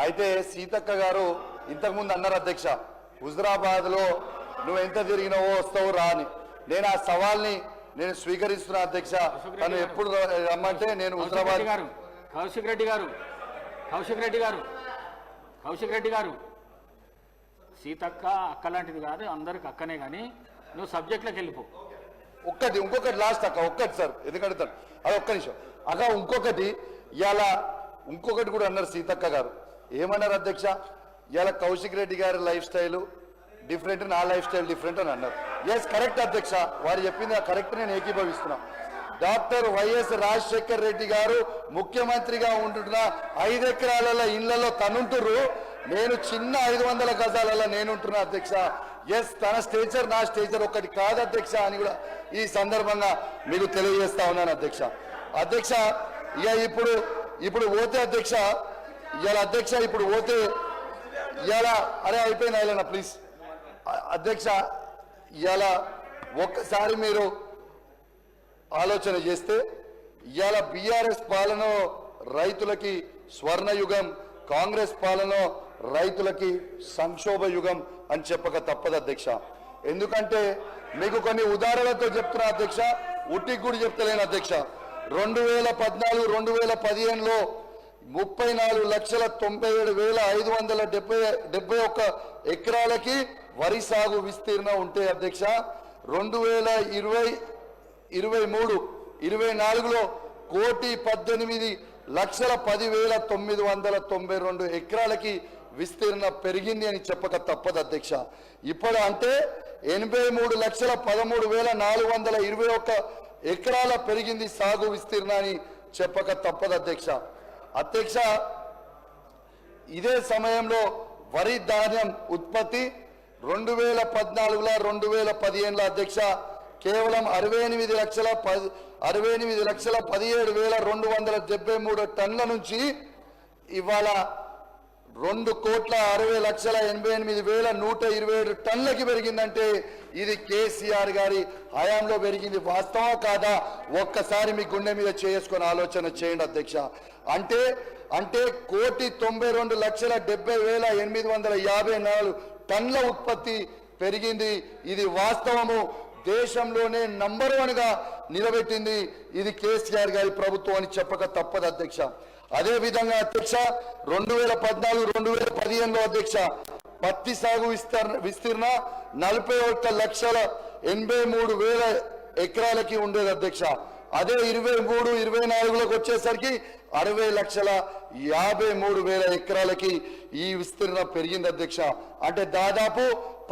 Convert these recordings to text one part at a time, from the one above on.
అయితే సీతక్క గారు ఇంతకుముందు అన్నారు అధ్యక్ష, హుజరాబాద్లో నువ్వు ఎంత తిరిగినావో వస్తావు రా అని. నేను ఆ సవాల్ని నేను స్వీకరిస్తున్నా అధ్యక్ష. తను ఎప్పుడు రమ్మంటే నేను హుజరాబాద్. కౌశిక్ రెడ్డి గారు సీతక్క అక్క లాంటిది కాదు, అందరికి అక్కనే. కానీ నువ్వు సబ్జెక్ట్లోకి వెళ్ళిపో. ఇంకొకటి లాస్ట్ అక్క, ఒక్కటి సార్, ఎందుకంటే అది ఒక్క నిమిషం అక్క. ఇంకొకటి కూడా అన్నారు సీతక్క గారు. ఏమన్నారు అధ్యక్ష? ఇలా కౌశిక్ రెడ్డి గారి లైఫ్ స్టైల్ డిఫరెంట్, నా లైఫ్ స్టైల్ డిఫరెంట్ అని అన్నారు. ఎస్, కరెక్ట్ అధ్యక్ష, వారు చెప్పింది కరెక్ట్, నేను ఏకీభవిస్తున్నా. డాక్టర్ వైఎస్ రాజశేఖర్ రెడ్డి గారు ముఖ్యమంత్రిగా ఉంటున్న 5 ఎకరాల ఇళ్లలో తనుంటురు, నేను చిన్న 500 గజాలలో నేనుంటున్నా అధ్యక్ష. ఎస్, తన స్టేచర్ నా స్టేచర్ ఒకటి కాదు అధ్యక్ష అని కూడా ఈ సందర్భంగా మీకు తెలియజేస్తా ఉన్నాను అధ్యక్ష. అధ్యక్ష ఇక ఇప్పుడు పోతే అధ్యక్ష, ఇప్పుడు పోతే అరే అయిపోయినా ఇలా ప్లీజ్ అధ్యక్ష. ఇలా ఒక్కసారి మీరు ఆలోచన చేస్తే ఇవాళ బీఆర్ఎస్ పాలన రైతులకి స్వర్ణయుగం, కాంగ్రెస్ పాలన రైతులకి సంక్షోభ యుగం అని చెప్పక తప్పదు అధ్యక్ష. ఎందుకంటే మీకు కొన్ని ఉదాహరణలతో చెప్తున్నా అధ్యక్ష, ఉట్టికి కూడా చెప్తలేను అధ్యక్ష. 2014-2015లో 34,97,571 ఎకరాలకి వరి సాగు విస్తీర్ణం ఉంటే అధ్యక్ష, 2023-24లో 1,18,10,992 ఎకరాలకి విస్తీర్ణ పెరిగింది అని చెప్పక తప్పదు అధ్యక్ష. ఇప్పుడు అంటే 83,13,421 ఎకరాల పెరిగింది సాగు విస్తీర్ణాన్ని చెప్పక తప్పదు అధ్యక్ష. అధ్యక్ష ఇదే సమయంలో వరి ధాన్యం ఉత్పత్తి 2014-2015 అధ్యక్ష కేవలం 68,17,273 టన్నుల నుంచి ఇవాళ 2,60,88,127 టన్నులకి పెరిగిందంటే ఇది కేసీఆర్ గారి హయాంలో పెరిగింది. వాస్తవం కాదా? ఒక్కసారి మీ గుండె మీద చేసుకొని ఆలోచన చేయండి అధ్యక్ష. అంటే 1,92,70,854 టన్నుల ఉత్పత్తి పెరిగింది. ఇది వాస్తవము. దేశంలోనే నంబర్ 1గా నిలబెట్టింది ఇది కేసీఆర్ గారి ప్రభుత్వం అని చెప్పక తప్పదు అధ్యక్ష. అదే విధంగా అధ్యక్ష 2014-2015లో అధ్యక్ష పత్తి సాగు విస్తీర్ణ 41,83,000 ఎకరాలకి ఉండేది అధ్యక్ష. అదే 23-24లోకి వచ్చేసరికి 60,53,000 ఎకరాలకి ఈ విస్తీర్ణ పెరిగింది అధ్యక్ష. అంటే దాదాపు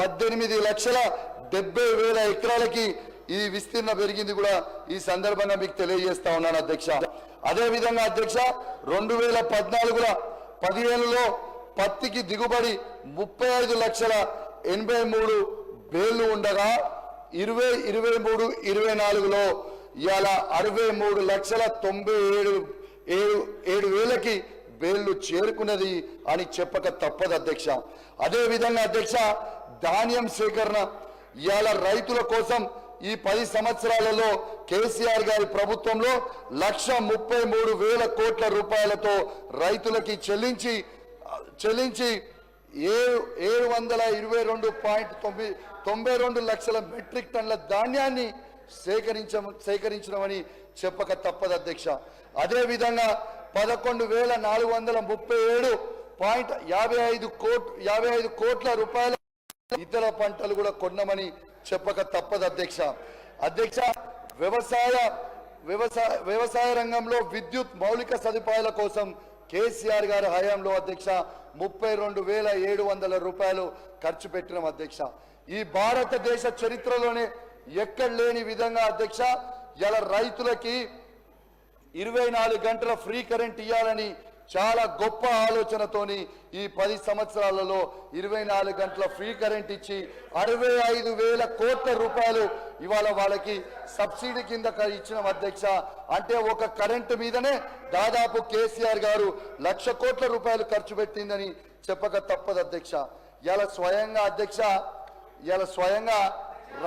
18,70,000 ఎకరాలకి ఈ విస్తీర్ణ పెరిగింది కూడా ఈ సందర్భంగా మీకు తెలియజేస్తా ఉన్నాను అధ్యక్ష. అదే విధంగా అధ్యక్ష 2014-15లో పత్తికి దిగుబడి 35,83,000 ఉండగా 2023-24లో ఇవాళ 63,97,000కి బేళ్లు చేరుకున్నది అని చెప్పక తప్పదు అధ్యక్ష. అదే విధంగా అధ్యక్ష ధాన్యం సేకరణ ఇవాళ రైతుల కోసం ఈ 10 సంవత్సరాలలో కేసీఆర్ గారి ప్రభుత్వంలో 1,33,000 కోట్ల రూపాయలతో రైతులకి చెల్లించి 722.92 లక్షల మెట్రిక్ టన్నుల ధాన్యాన్ని సేకరించడమని చెప్పక తప్పదు అధ్యక్ష. అదే విధంగా 11,437.55 కోట్ల రూపాయల ఇతర పంటలు కూడా కొన్నమని చెప్పక తప్పదు అధ్యక్ష. అధ్యక్ష వ్యవసాయ రంగంలో విద్యుత్ మౌలిక సదుపాయాల కోసం కేసీఆర్ గారి హయాంలో అధ్యక్ష 32,700 రూపాయలు ఖర్చు పెట్టినాం అధ్యక్ష. ఈ భారతదేశ చరిత్రలోనే ఎక్కడ లేని విధంగా అధ్యక్ష ఇలా రైతులకి 24 గంటల ఫ్రీ కరెంట్ ఇవ్వాలని చాలా గొప్ప ఆలోచనతోని ఈ 10 సంవత్సరాలలో 24 గంటల ఫ్రీ కరెంట్ ఇచ్చి 65,000 కోట్ల రూపాయలు ఇవాళ వాళ్ళకి సబ్సిడీ కింద ఇచ్చిన అధ్యక్ష. అంటే ఒక కరెంటు మీదనే దాదాపు కేసీఆర్ గారు 1,00,000 కోట్ల రూపాయలు ఖర్చు పెట్టిందని చెప్పక తప్పదు అధ్యక్ష. ఇలా స్వయంగా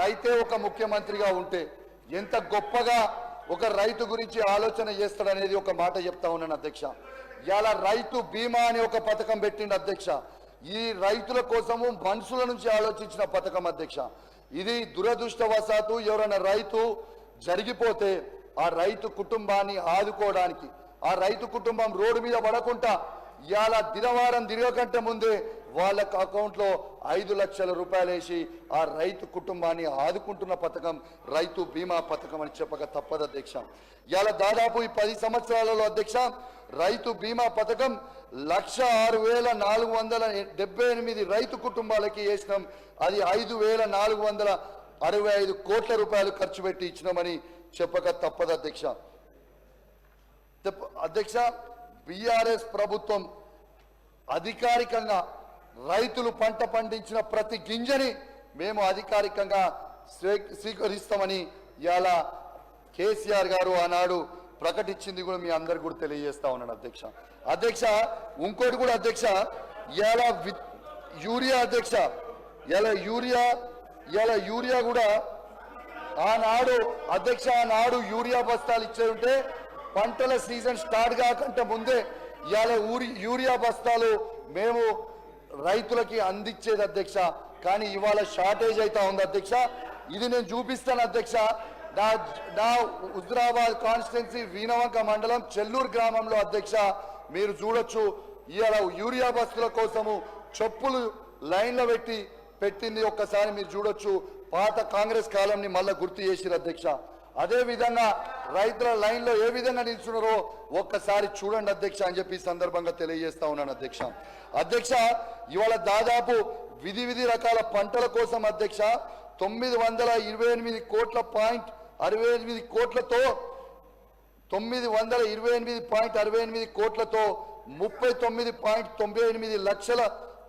రైతే ఒక ముఖ్యమంత్రిగా ఉంటే ఎంత గొప్పగా ఒక రైతు గురించి ఆలోచన చేస్తాడనేది ఒక మాట చెప్తా ఉన్నాను అధ్యక్ష. ఇవాళ రైతు బీమా అనే ఒక పథకం పెట్టిండు అధ్యక్ష. ఈ రైతుల కోసము మనుషుల నుంచి ఆలోచించిన పథకం అధ్యక్ష. ఇది దురదృష్టవశాత్తు ఎవరైనా రైతు జరిగిపోతే ఆ రైతు కుటుంబాన్ని ఆదుకోవడానికి, ఆ రైతు కుటుంబం రోడ్డు మీద పడకుండా ఇవాళ దినవారం తిరగకంటే ముందే వాళ్ళ అకౌంట్లో 5 లక్షల రూపాయలు వేసి ఆ రైతు కుటుంబాన్ని ఆదుకుంటున్న పథకం రైతు బీమా పథకం అని చెప్పక తప్పదు అధ్యక్ష. ఇవాళ దాదాపు ఈ 10 సంవత్సరాలలో అధ్యక్ష రైతు బీమా పథకం 1,0478 రైతు కుటుంబాలకి వేసినాం. అది 5,465 కోట్ల రూపాయలు ఖర్చు పెట్టి ఇచ్చినామని చెప్పక తప్పదు అధ్యక్ష. అధ్యక్ష, బీఆర్ఎస్ ప్రభుత్వం అధికారికంగా రైతులు పంట పండించిన ప్రతి గింజని మేము అధికారికంగా స్వీకరిస్తామని ఇవాళ కేసీఆర్ గారు ఆనాడు ప్రకటించింది కూడా మీ అందరు కూడా తెలియజేస్తా ఉన్నాను అధ్యక్ష. అధ్యక్ష, ఇంకోటి కూడా అధ్యక్ష, ఇవాళ యూరియా అధ్యక్ష, ఇవాళ యూరియా కూడా ఆనాడు అధ్యక్ష, ఆనాడు యూరియా బస్తాలు ఇచ్చే ఉంటే పంటల సీజన్ స్టార్ట్ కాకంటే ముందే ఇవాళ యూరియా బస్తాలు మేము రైతులకి అందించేది అధ్యక్ష. కానీ ఇవాళ షార్టేజ్ అవుతా ఉంది అధ్యక్ష. ఇది నేను చూపిస్తాను అధ్యక్ష. నా హుజురాబాద్ కాన్స్టిట్యున్సీ వీణవంక మండలం చెల్లూరు గ్రామంలో అధ్యక్ష మీరు చూడొచ్చు, ఇవాళ యూరియా బస్సుల కోసము చెప్పులు లైన్లో పెట్టింది ఒక్కసారి మీరు చూడొచ్చు. పాత కాంగ్రెస్ కాలంని మళ్ళీ గుర్తు చేసిరు అధ్యక్ష. అదే విధంగా రైతుల లైన్లో ఏ విధంగా నిల్చున్నారో ఒక్కసారి చూడండి అధ్యక్ష అని చెప్పి సందర్భంగా తెలియజేస్తా ఉన్నాను అధ్యక్ష. అధ్యక్ష, ఇవాళ దాదాపు విధి రకాల పంటల కోసం అధ్యక్ష 928 కోట్ల పాయింట్ 68 కోట్లతో 928.68 కోట్లతో 39.98 లక్షల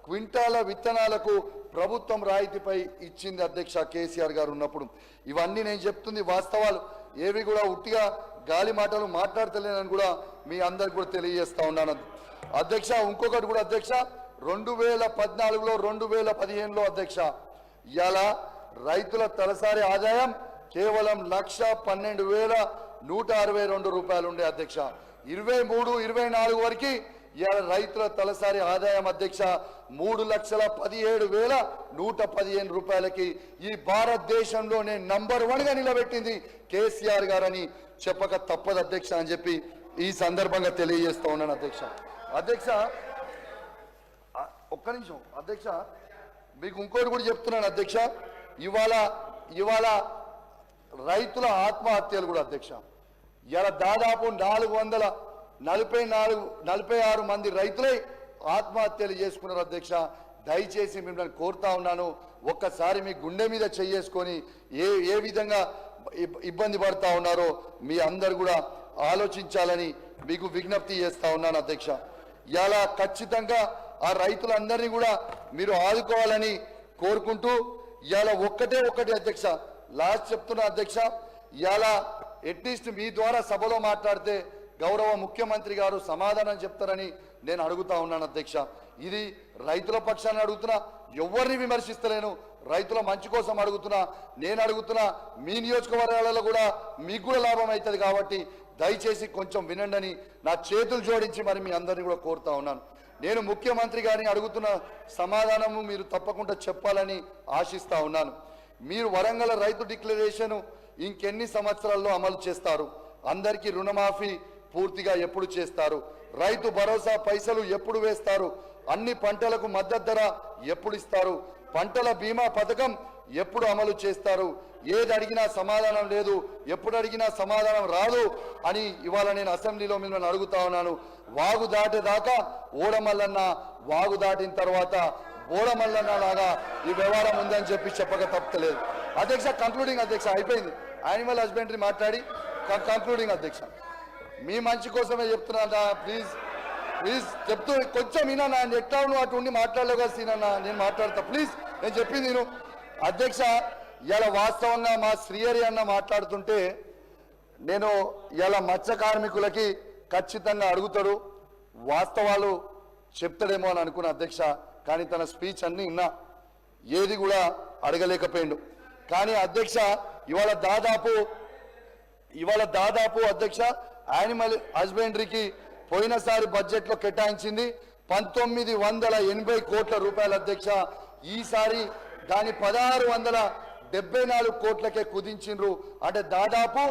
క్వింటాల విత్తనాలకు ప్రభుత్వం రాయితీపై ఇచ్చింది అధ్యక్ష కేసీఆర్ గారు ఉన్నప్పుడు. ఇవన్నీ నేను చెప్తుంది వాస్తవాలు, ఏవి కూడా ఉట్టిగా గాలి మాటలు మాట్లాడతలేనని కూడా మీ అందరికి కూడా తెలియజేస్తా ఉన్నాను అధ్యక్ష. ఇంకొకటి కూడా అధ్యక్ష, 2014లో 2015లో అధ్యక్ష ఇవాళ రైతుల తలసరి ఆదాయం కేవలం 1,12,162 రూపాయలు ఉండే అధ్యక్ష. 23-24 వరకు ఇవాళ రైతుల తలసరి ఆదాయం అధ్యక్ష 3,17,115 రూపాయలకి ఈ భారతదేశంలోనే నంబర్ 1గా నిలబెట్టింది కేసీఆర్ గారని చెప్పక తప్పదు అధ్యక్ష అని చెప్పి ఈ సందర్భంగా తెలియజేస్తా ఉన్నాను అధ్యక్ష. అధ్యక్ష, ఒక్క నిమిషం అధ్యక్ష, మీకు ఇంకోటి కూడా చెప్తున్నాను అధ్యక్ష. ఇవాళ రైతుల ఆత్మహత్యలు కూడా అధ్యక్ష, ఇవాళ దాదాపు 446 మంది రైతులై ఆత్మహత్యలు చేసుకున్నారు అధ్యక్ష. దయచేసి మిమ్మల్ని కోరుతా ఉన్నాను, ఒక్కసారి మీ గుండె మీద చేసుకొని ఏ విధంగా ఇబ్బంది పడతా ఉన్నారో మీ అందరు కూడా ఆలోచించాలని మీకు విజ్ఞప్తి చేస్తా ఉన్నాను అధ్యక్ష. ఇలా ఖచ్చితంగా ఆ రైతులందరినీ కూడా మీరు ఆదుకోవాలని కోరుకుంటూ ఇవాళ ఒకటి అధ్యక్ష, లాస్ట్ చెప్తున్నా అధ్యక్ష, ఇవాళ అట్లీస్ట్ మీ ద్వారా సభలో మాట్లాడితే గౌరవ ముఖ్యమంత్రి గారు సమాధానం చెప్తారని నేను అడుగుతా ఉన్నాను అధ్యక్ష. ఇది రైతుల పక్షాన్ని అడుగుతున్నా, ఎవరిని విమర్శిస్తలేను, రైతుల మంచి కోసం అడుగుతున్నా. నేను అడుగుతున్నా మీ నియోజకవర్గాలలో కూడా మీకు కూడా లాభం అవుతుంది కాబట్టి దయచేసి కొంచెం వినండి, నా చేతులు జోడించి మరి మీ అందరినీ కూడా కోరుతా ఉన్నాను. నేను ముఖ్యమంత్రి గారిని అడుగుతున్న సమాధానము మీరు తప్పకుండా చెప్పాలని ఆశిస్తా ఉన్నాను. మీరు వరంగల్ రైతు డిక్లరేషన్ ఇంకెన్ని సంవత్సరాల్లో అమలు చేస్తారు? అందరికీ రుణమాఫీ పూర్తిగా ఎప్పుడు చేస్తారు? రైతు భరోసా పైసలు ఎప్పుడు వేస్తారు? అన్ని పంటలకు మద్దతు ధర ఎప్పుడు ఇస్తారు? పంటల బీమా పథకం ఎప్పుడు అమలు చేస్తారు? ఏది అడిగినా సమాధానం లేదు, ఎప్పుడు అడిగినా సమాధానం రాదు అని ఇవాళ నేను అసెంబ్లీలో మిమ్మల్ని అడుగుతా ఉన్నాను. వాగు దాటేదాకా ఓడమల్లన్న, వాగు దాటిన తర్వాత ఓడమల్లన్న లాగా ఈ వ్యవహారం ఉందని చెప్పక తప్పలేదు అధ్యక్ష. కంక్లూడింగ్ అధ్యక్ష, అయిపోయింది. యానిమల్ హస్బెండరీ మాట్లాడి కంక్లూడింగ్ అధ్యక్ష, మీ మంచి కోసమే చెప్తున్నా. ప్లీజ్ చెప్తూ కొంచెం వినా, ఎట్లా నువ్వు అటు ఉండి మాట్లాడలేవు కదా సీనన్నా, నేను మాట్లాడతా ప్లీజ్, నేను చెప్పింది నేను అధ్యక్ష. ఇలా వాస్తవంగా మా శ్రీహరి అన్న మాట్లాడుతుంటే నేను ఇలా మత్స్య కార్మికులకి ఖచ్చితంగా అడుగుతాడు, వాస్తవాలు చెప్తాడేమో అని అనుకున్న అధ్యక్ష. కానీ తన స్పీచ్ అన్నీ విన్నా, ఏది కూడా అడగలేకపోయిండు. కానీ అధ్యక్ష ఇవాళ దాదాపు అధ్యక్ష యానిమల్ హస్బెండరీకి పోయినసారి బడ్జెట్లో కేటాయించింది 1980 కోట్ల రూపాయల అధ్యక్ష. ఈసారి దాని 1674 కోట్లకే కుదించిండ్రు. అంటే దాదాపు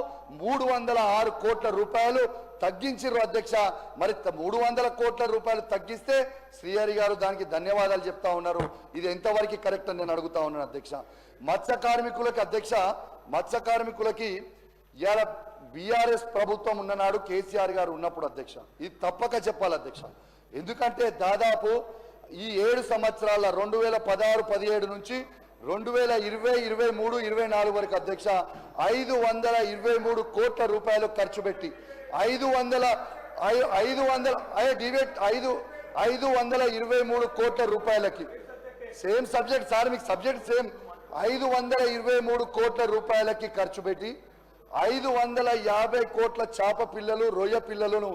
306 కోట్ల రూపాయలు తగ్గించారు అధ్యక్ష. మరి 300 కోట్ల రూపాయలు తగ్గిస్తే శ్రీహరి గారు దానికి ధన్యవాదాలు చెప్తా ఉన్నారు. ఇది ఎంతవరకు కరెక్ట్ అని నేను అడుగుతా ఉన్నాను అధ్యక్ష. మత్స్య కార్మికులకి అధ్యక్ష, మత్స్య కార్మికులకి ఇవాళ బీఆర్ఎస్ ప్రభుత్వం ఉన్ననాడు కేసీఆర్ గారు ఉన్నప్పుడు అధ్యక్ష ఇది తప్పక చెప్పాలి అధ్యక్ష. ఎందుకంటే దాదాపు ఈ 7 సంవత్సరాల 2016-17 నుంచి 2020-23-24 వరకు అధ్యక్ష 523 కోట్ల రూపాయలు ఖర్చు పెట్టి 523 కోట్ల రూపాయలకి సేమ్ సబ్జెక్ట్ సార్, మీకు సబ్జెక్ట్ సేమ్. 523 కోట్ల రూపాయలకి ఖర్చు పెట్టి 550 కోట్ల చేప పిల్లలు, రొయ్య పిల్లలను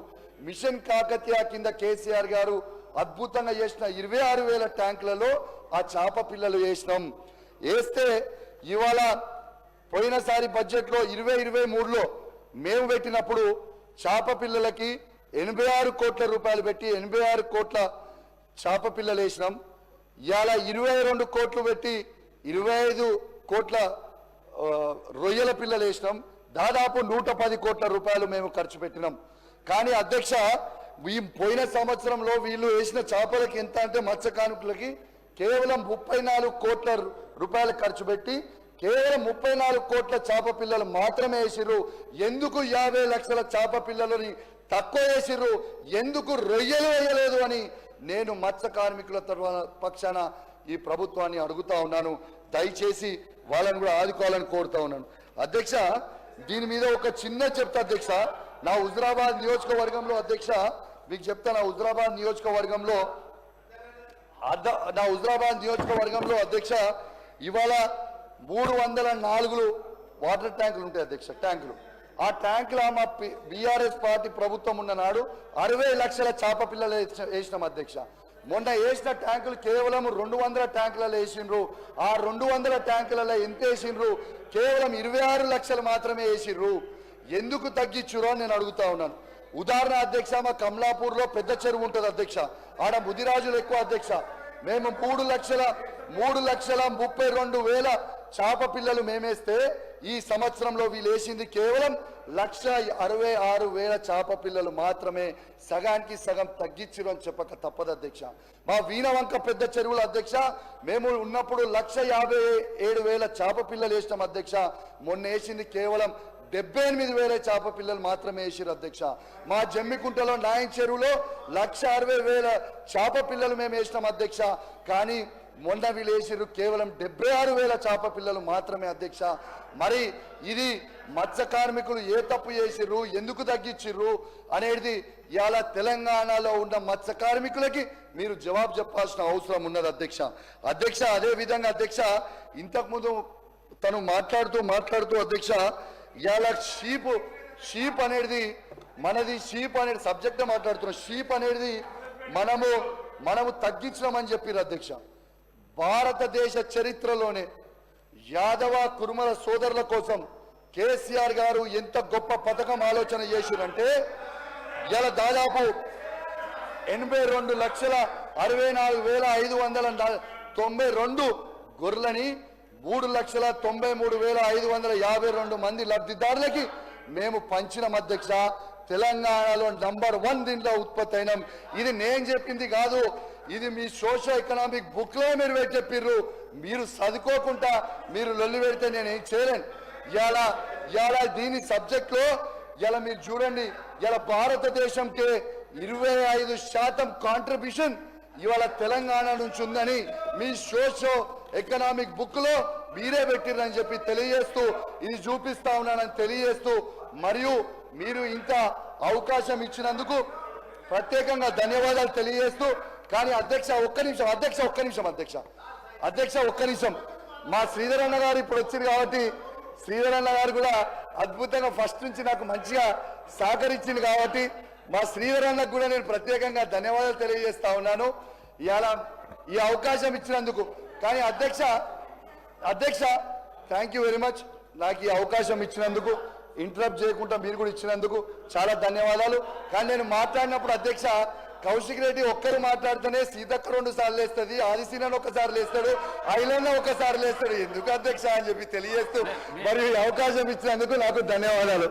మిషన్ కాకతీయ కింద కేసీఆర్ గారు అద్భుతంగా చేసిన 26,000 ట్యాంకులలో ఆ చేప పిల్లలు వేస్తే ఇవాళ పోయినసారి బడ్జెట్లో 2023లో మేము పెట్టినప్పుడు చేప పిల్లలకి 86 కోట్ల రూపాయలు పెట్టి 86 కోట్ల చేప పిల్లలు వేసినాం. ఇవాళ 22 కోట్లు పెట్టి 25 కోట్ల రొయ్యల పిల్లలు వేసినాం. దాదాపు 110 కోట్ల రూపాయలు మేము ఖర్చు పెట్టినాం. కానీ అధ్యక్ష ఈ పోయిన సంవత్సరంలో వీళ్ళు వేసిన చేపలకి ఎంత అంటే మత్స్య కార్మికులకి కేవలం 34 కోట్ల రూపాయలు ఖర్చు పెట్టి కేవలం 34 కోట్ల చేప పిల్లలు మాత్రమే వేసిర్రు. ఎందుకు 50 లక్షల చేప పిల్లలని తక్కువ వేసిర్రు, ఎందుకు రొయ్యలు వేయలేదు అని నేను మత్స్య కార్మికుల పక్షాన ఈ ప్రభుత్వాన్ని అడుగుతా ఉన్నాను. దయచేసి వాళ్ళని కూడా ఆదుకోవాలని కోరుతా ఉన్నాను అధ్యక్ష. దీని మీద ఒక చిన్న చెప్తా అధ్యక్ష. నా హుజురాబాద్ నియోజకవర్గంలో అధ్యక్ష మీకు చెప్తా, నా హుజురాబాద్ నియోజకవర్గంలో అధ్యక్ష ఇవాళ 304 వాటర్ ట్యాంకులు ఉంటాయి అధ్యక్ష. ట్యాంకులు ఆ ట్యాంకులు మా బీఆర్ఎస్ పార్టీ ప్రభుత్వం ఉన్ననాడు 60 లక్షల చేప పిల్లలు వేసినాం అధ్యక్ష. మొన్న వేసిన ట్యాంకులు కేవలం 200 ట్యాంకులలో వేసిండ్రు. ఆ 200 ట్యాంకులలో ఎంత వేసిండ్రు? కేవలం 26 లక్షలు మాత్రమే వేసిండ్రు. ఎందుకు తగ్గించురో నేను అడుగుతా ఉన్నాను. ఉదాహరణ అధ్యక్ష, మా కమలాపూర్లో పెద్ద చెరువు ఉంటుంది అధ్యక్ష. ఆడ ముదిరాజులు ఎక్కువ అధ్యక్ష. మేము 3,32,000 చేప పిల్లలు మేమేస్తే ఈ సంవత్సరంలో వీళ్ళు వేసింది కేవలం 1,66,000 చేప పిల్లలు మాత్రమే. సగానికి సగం తగ్గించరు అని చెప్పక తప్పదు అధ్యక్ష. మా వీణవంక పెద్ద చెరువుల అధ్యక్ష మేము ఉన్నప్పుడు 1,57,000 చేప పిల్లలు వేసినాం అధ్యక్ష. మొన్న వేసింది కేవలం 78,000 చేప పిల్లలు మాత్రమే వేసారు అధ్యక్ష. మా జమ్మికుంటలో నాయన చెరువులో 1,60,000 చేప పిల్లలు మేము వేసినాం అధ్యక్ష. కానీ మొన్న వీళ్ళు వేసిర్రు కేవలం 76,000 చేప పిల్లలు మాత్రమే అధ్యక్ష. మరి ఇది మత్స్య కార్మికులు ఏ తప్పు చేసిర్రు, ఎందుకు తగ్గించిర్రు అనేది ఇవాళ తెలంగాణలో ఉన్న మత్స్య కార్మికులకి మీరు జవాబు చెప్పాల్సిన అవసరం ఉన్నది అధ్యక్ష. అదే విధంగా అధ్యక్ష ఇంతకుముందు తను మాట్లాడుతూ అధ్యక్ష ఇవాళ షీప్ అనేది మనది, షీప్ అనేది సబ్జెక్ట్ మాట్లాడుతున్నాం. షీప్ అనేది మనము తగ్గించినామని చెప్పారు అధ్యక్ష. భారతదేశ చరిత్రలోనే యాదవ కురుమల సోదరుల కోసం కేసీఆర్ గారు ఎంత గొప్ప పథకం ఆలోచన చేశారంటే ఇలా దాదాపు 82,64,592 గొర్రెలని 3,93,552 మంది లబ్ధిదారులకి మేము పంచినాం అధ్యక్ష. తెలంగాణలో నంబర్ 1 దీంట్లో ఉత్పత్తి అయినాం. ఇది నేను చెప్పింది కాదు, ఇది మీ సోషల్ ఎకనామిక్ బుక్లో మీరు చెప్పిర్రు. మీరు చదువుకోకుండా మీరు లొల్లి పెడితే నేను ఏం చేయలేను. ఇవాళ దీని సబ్జెక్ట్లో ఇలా మీరు చూడండి, ఇలా భారతదేశంకే 25% కాంట్రిబ్యూషన్ ఇవాళ తెలంగాణ నుంచి ఉందని మీ సోషో ఎకనామిక్ బుక్ లో మీరే పెట్టిరని చెప్పి తెలియజేస్తూ ఇది చూపిస్తా ఉన్నానని తెలియజేస్తూ మరియు మీరు ఇంత అవకాశం ఇచ్చినందుకు ప్రత్యేకంగా ధన్యవాదాలు తెలియజేస్తూ. కానీ అధ్యక్ష ఒక్క నిమిషం మా శ్రీధర్ అన్న గారు ఇప్పుడు వచ్చారు కాబట్టి శ్రీధర్ అన్న గారు కూడా అద్భుతంగా ఫస్ట్ నుంచి నాకు మంచిగా సహకరించింది కాబట్టి మా శ్రీధర్ అన్నకు కూడా నేను ప్రత్యేకంగా ధన్యవాదాలు తెలియజేస్తా ఉన్నాను ఇవాళ ఈ అవకాశం ఇచ్చినందుకు. కానీ అధ్యక్ష థ్యాంక్ యూ వెరీ మచ్ నాకు ఈ అవకాశం ఇచ్చినందుకు. ఇంటరప్ట్ చేయకుండా మీరు కూడా ఇచ్చినందుకు చాలా ధన్యవాదాలు. కానీ నేను మాట్లాడినప్పుడు అధ్యక్ష కౌశిక్ రెడ్డి ఒక్కరు మాట్లాడితేనే సీతక్క 2 సార్లు లేస్తుంది, ఆదిశీనన్ ఒకసారి లేస్తాడు, ఐలన్న ఒకసారి లేస్తాడు. ఎందుకు అధ్యక్ష అని చెప్పి తెలియజేస్తూ మరి అవకాశం ఇచ్చినందుకు నాకు ధన్యవాదాలు.